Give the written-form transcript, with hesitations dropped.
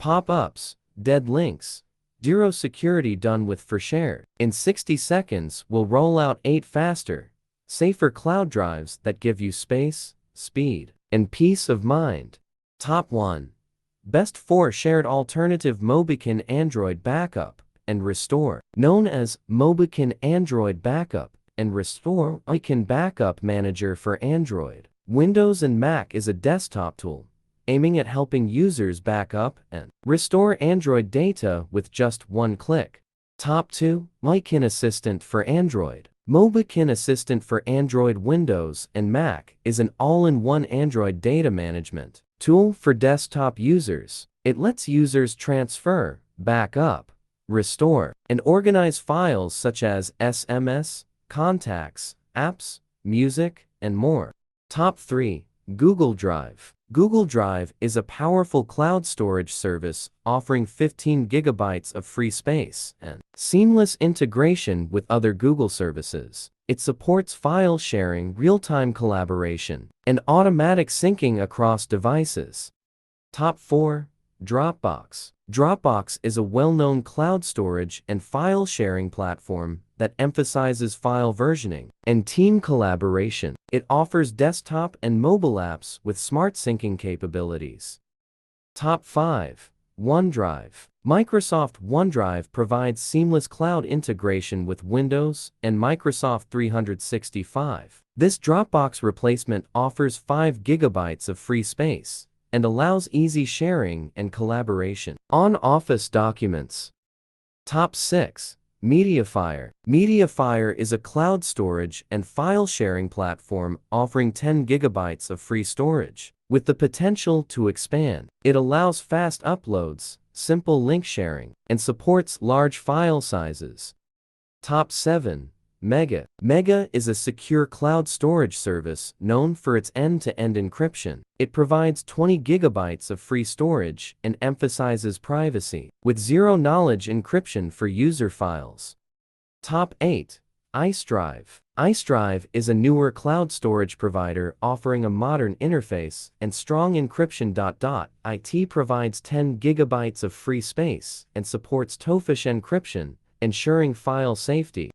pop-ups, dead links, zero security done with 4shared. In 60 seconds, we'll roll out 8 faster, safer cloud drives that give you space, speed, and peace of mind. Top 1. Best 4shared alternative MobiKin Android Backup and Restore. Known as MobiKin Android Backup and Restore, MobiKin Backup Manager for Android, Windows and Mac is a desktop tool aiming at helping users back up and restore Android data with just one click. Top 2. MobiKin Assistant for Android. MobiKin Assistant for Android, Windows, and Mac is an all-in-one Android data management tool for desktop users. It lets users transfer, back up, restore, and organize files such as SMS, contacts, apps, music, and more. Top 3. Google Drive. Google Drive is a powerful cloud storage service offering 15 gigabytes of free space and seamless integration with other Google services. It supports file sharing, real-time collaboration, and automatic syncing across devices. Top 4. Dropbox. Dropbox is a well-known cloud storage and file sharing platform that emphasizes file versioning and team collaboration. It offers desktop and mobile apps with smart syncing capabilities. Top 5. OneDrive. Microsoft OneDrive provides seamless cloud integration with Windows and Microsoft 365. This Dropbox replacement offers 5 gigabytes of free space and allows easy sharing and collaboration on Office documents. Top 6. MediaFire. MediaFire is a cloud storage and file sharing platform offering 10 gigabytes of free storage, with the potential to expand. It allows fast uploads, simple link sharing, and supports large file sizes. Top 7. Mega. Mega is a secure cloud storage service known for its end-to-end encryption. It provides 20 gigabytes of free storage and emphasizes privacy, with zero-knowledge encryption for user files. Top 8. Icedrive. Icedrive is a newer cloud storage provider offering a modern interface and strong encryption. It provides 10 gigabytes of free space and supports TOFISH encryption, ensuring file safety.